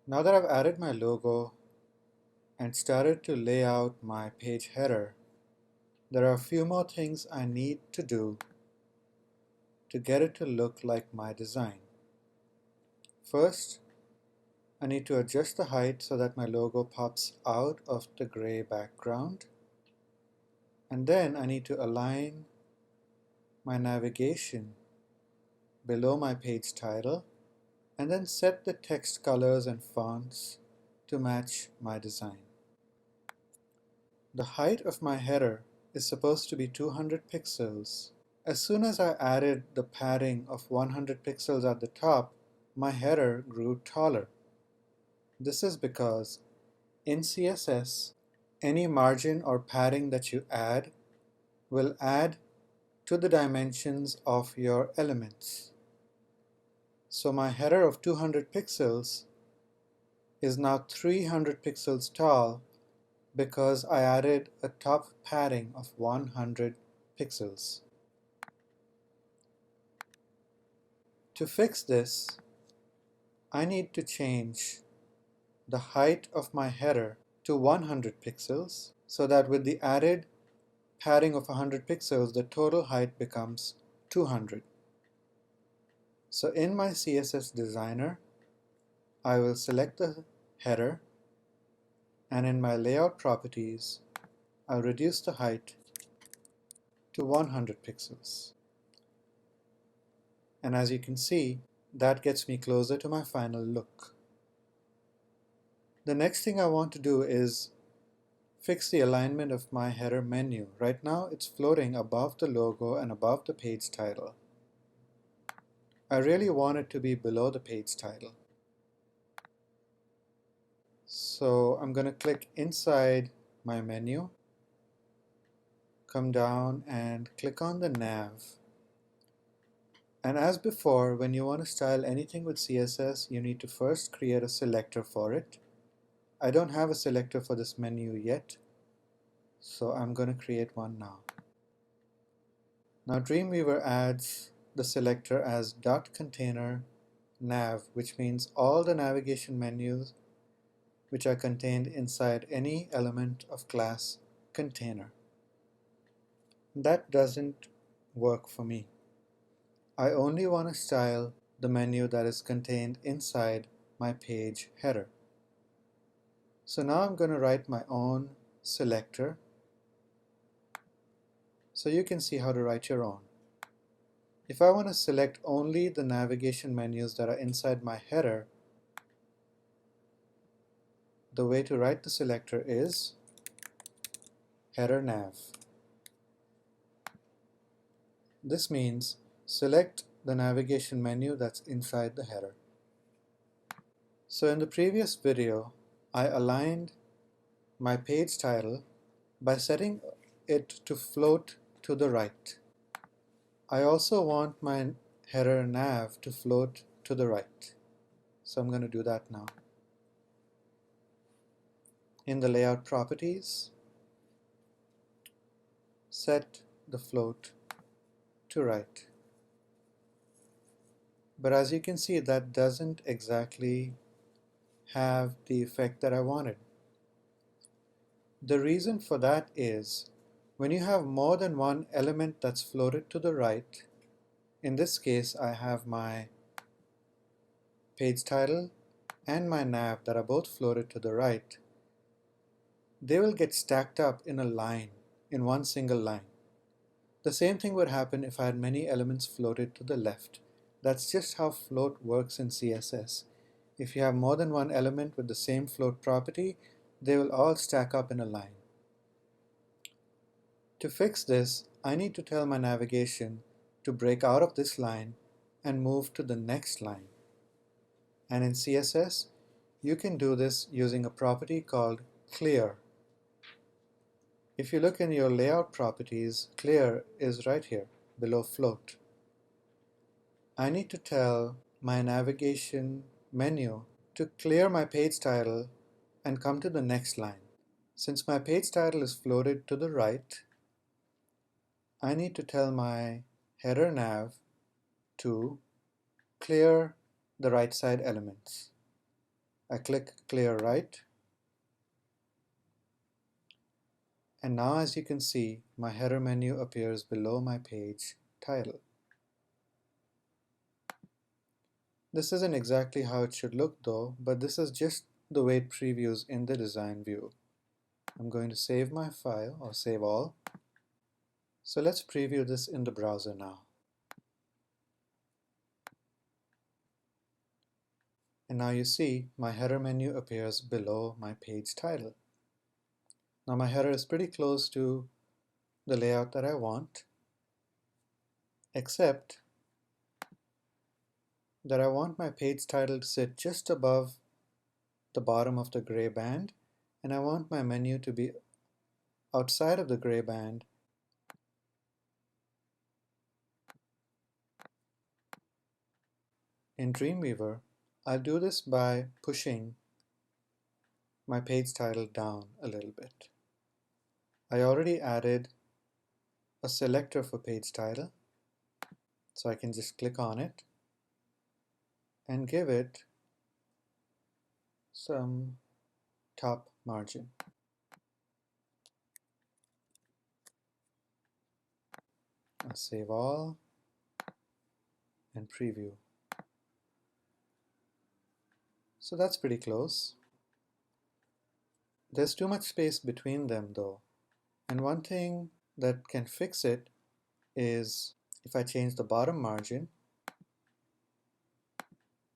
Now that I've added my logo and started to lay out my page header, there are a few more things I need to do to get it to look like my design. First, I need to adjust the height so that my logo pops out of the gray background. And then I need to align my navigation below my page title and then set the text colors and fonts to match my design. The height of my header is supposed to be 200 pixels. As soon as I added the padding of 100 pixels at the top, my header grew taller. This is because in CSS, any margin or padding that you add will add to the dimensions of your elements. So my header of 200 pixels is now 300 pixels tall because I added a top padding of 100 pixels. To fix this, I need to change the height of my header to 100 pixels so that with the added padding of 100 pixels, the total height becomes 200. So in my CSS Designer, I will select the header, and in my layout properties, I'll reduce the height to 100 pixels. And as you can see, that gets me closer to my final look. The next thing I want to do is fix the alignment of my header menu. Right now it's floating above the logo and above the page title. I really want it to be below the page title. So I'm going to click inside my menu, come down and click on the nav. And as before, when you want to style anything with CSS, you need to first create a selector for it. I don't have a selector for this menu yet, so I'm going to create one now. Now Dreamweaver adds the selector as .container nav, which means all the navigation menus which are contained inside any element of class container. That doesn't work for me. I only want to style the menu that is contained inside my page header. So now I'm going to write my own selector so you can see how to write your own. If I want to select only the navigation menus that are inside my header, the way to write the selector is header nav. This means select the navigation menu that's inside the header. So in the previous video, I aligned my page title by setting it to float to the right. I also want my header nav to float to the right. So I'm going to do that now. In the layout properties, set the float to right. But as you can see, that doesn't exactly have the effect that I wanted. The reason for that is when you have more than one element that's floated to the right, in this case I have my page title and my nav that are both floated to the right, they will get stacked up in a line, in one single line. The same thing would happen if I had many elements floated to the left. That's just how float works in CSS. If you have more than one element with the same float property, they will all stack up in a line. To fix this, I need to tell my navigation to break out of this line and move to the next line. And in CSS, you can do this using a property called clear. If you look in your layout properties, clear is right here below float. I need to tell my navigation menu to clear my page title and come to the next line. Since my page title is floated to the right, I need to tell my header nav to clear the right side elements. I click Clear Right, and now as you can see, my header menu appears below my page title. This isn't exactly how it should look though, but this is just the way it previews in the design view. I'm going to save my file, or save all. So let's preview this in the browser now. And now you see my header menu appears below my page title. Now my header is pretty close to the layout that I want, except that I want my page title to sit just above the bottom of the gray band, and I want my menu to be outside of the gray band. In Dreamweaver, I'll do this by pushing my page title down a little bit. I already added a selector for page title, so I can just click on it and give it some top margin. I'll save all and preview. So that's pretty close. There's too much space between them though, and one thing that can fix it is if I change the bottom margin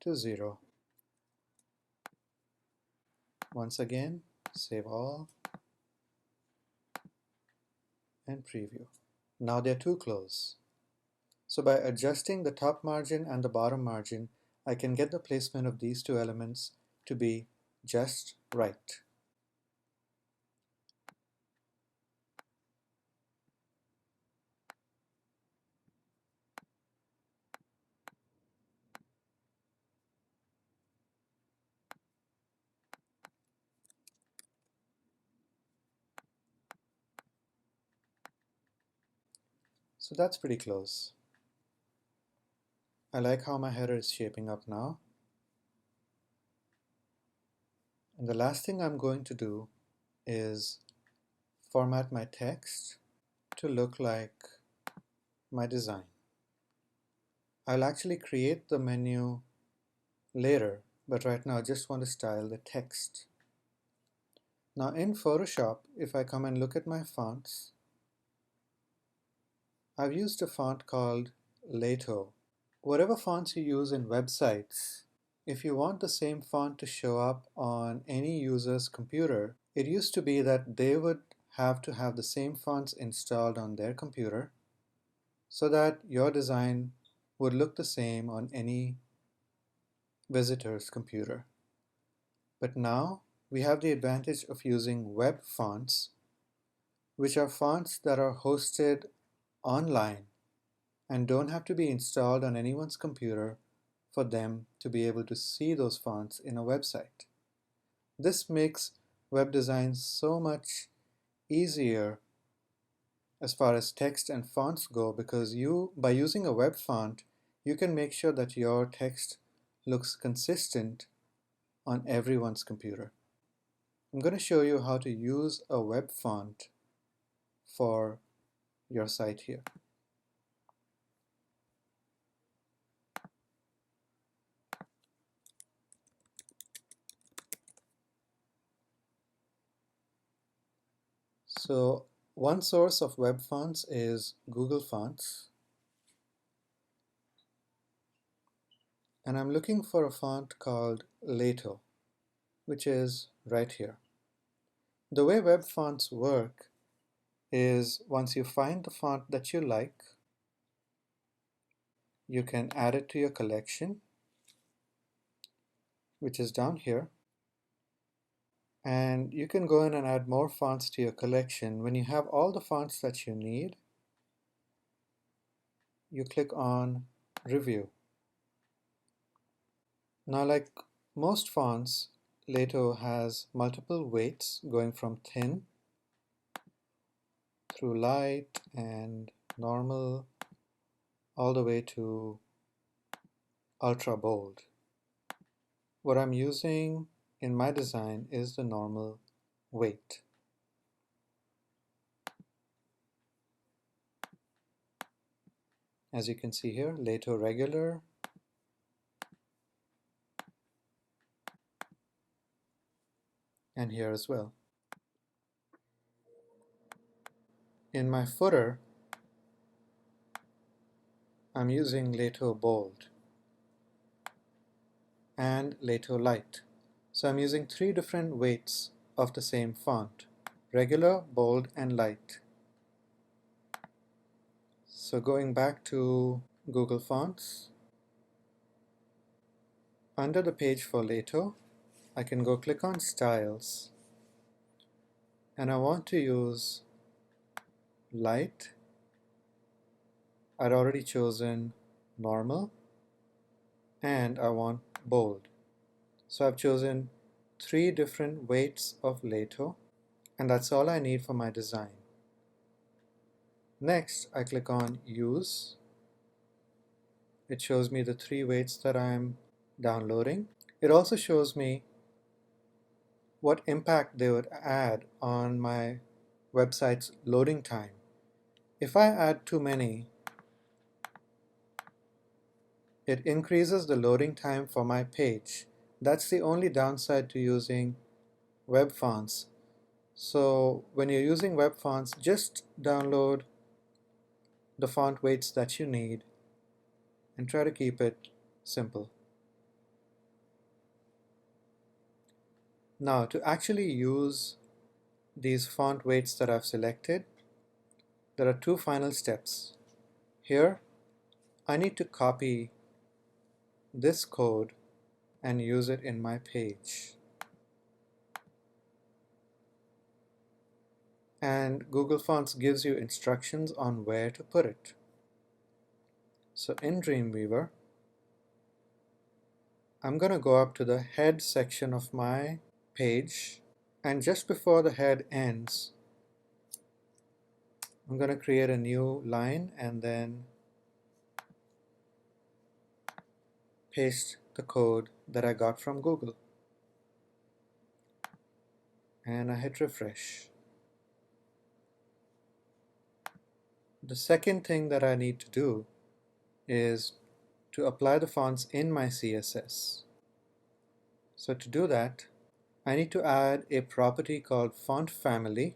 to 0. Once again, save all and preview. Now they're too close. So by adjusting the top margin and the bottom margin, I can get the placement of these two elements to be just right. So that's pretty close. I like how my header is shaping up now. And the last thing I'm going to do is format my text to look like my design. I'll actually create the menu later, but right now I just want to style the text. Now in Photoshop, if I come and look at my fonts, I've used a font called Lato. Whatever fonts you use in websites, if you want the same font to show up on any user's computer, it used to be that they would have to have the same fonts installed on their computer so that your design would look the same on any visitor's computer. But now we have the advantage of using web fonts, which are fonts that are hosted online and don't have to be installed on anyone's computer for them to be able to see those fonts in a website. This makes web design so much easier as far as text and fonts go, because by using a web font, you can make sure that your text looks consistent on everyone's computer. I'm going to show you how to use a web font for your site here. So one source of web fonts is Google Fonts. And I'm looking for a font called Lato, which is right here. The way web fonts work is once you find the font that you like, you can add it to your collection, which is down here. And you can go in and add more fonts to your collection. When you have all the fonts that you need, you click on Review. Now, like most fonts, Lato has multiple weights going from thin through light and normal all the way to ultra bold. What I'm using in my design is the normal weight. As you can see here, Lato regular, and here as well. In my footer, I'm using Lato bold and Lato light. So I'm using 3 different weights of the same font: regular, bold, and light. So going back to Google Fonts, under the page for Lato, I can go click on Styles, and I want to use light. I'd already chosen normal, and I want bold. So I've chosen 3 different weights of Lato, and that's all I need for my design. Next, I click on Use. It shows me the 3 weights that I'm downloading. It also shows me what impact they would add on my website's loading time. If I add too many, it increases the loading time for my page. That's the only downside to using web fonts. So when you're using web fonts, just download the font weights that you need and try to keep it simple. Now, to actually use these font weights that I've selected, there are 2 final steps. Here, I need to copy this code and use it in my page. And Google Fonts gives you instructions on where to put it. So in Dreamweaver, I'm going to go up to the head section of my page, and just before the head ends, I'm going to create a new line and then paste the code that I got from Google. And I hit refresh. The second thing that I need to do is to apply the fonts in my CSS. So to do that, I need to add a property called font family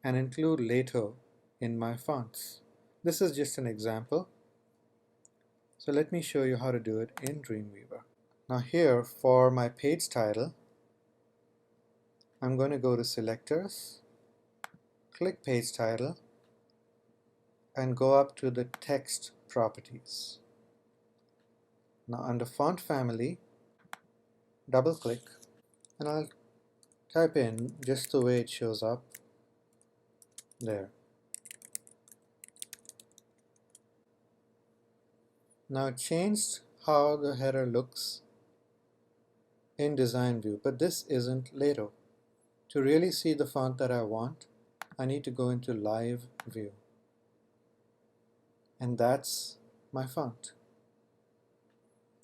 and include Lato in my fonts. This is just an example. So let me show you how to do it in Dreamweaver. Now here, for my page title, I'm going to go to Selectors, click Page Title, and go up to the Text Properties. Now under Font Family, double click, and I'll type in just the way it shows up there. Now it changed how the header looks in Design View, but this isn't Lato. To really see the font that I want, I need to go into Live View. And that's my font.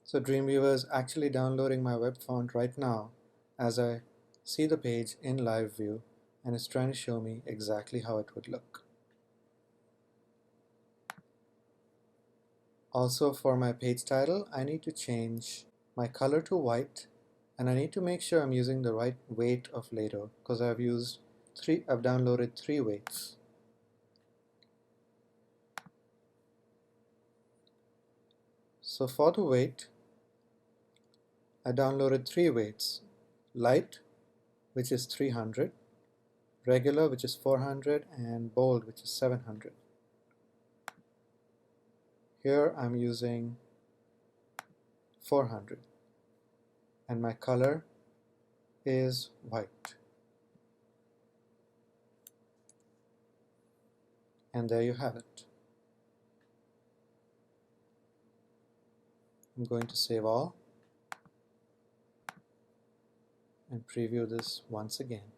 So Dreamweaver is actually downloading my web font right now as I see the page in Live View, and it's trying to show me exactly how it would look. Also, for my page title, I need to change my color to white, and I need to make sure I'm using the right weight of Lato because I've downloaded 3 weights. So for the weight, I downloaded 3 weights: light, which is 300, regular, which is 400, and bold, which is 700. Here I'm using 400, and my color is white. And there you have it. I'm going to save all and preview this once again.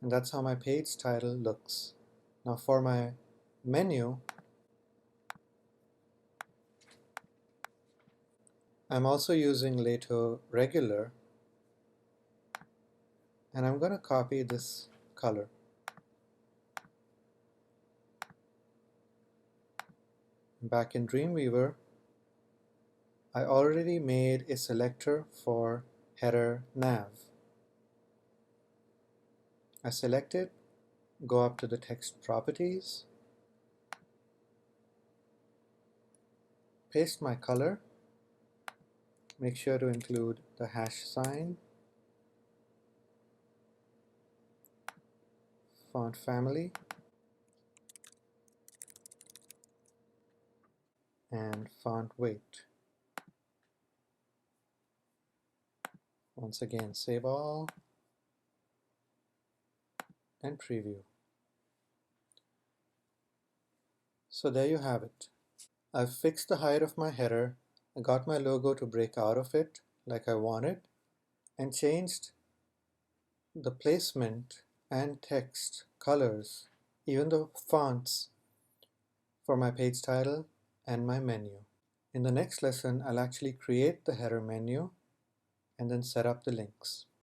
And that's how my page title looks. Now for my menu, I'm also using Lato Regular, and I'm going to copy this color. Back in Dreamweaver, I already made a selector for header nav. I select it, go up to the text properties, paste my color, make sure to include the hash sign, font family, and font weight. Once again, save all and preview. So there you have it. I've fixed the height of my header, I got my logo to break out of it like I wanted, and changed the placement and text colors, even the fonts, for my page title and my menu. In the next lesson, I'll actually create the header menu and then set up the links.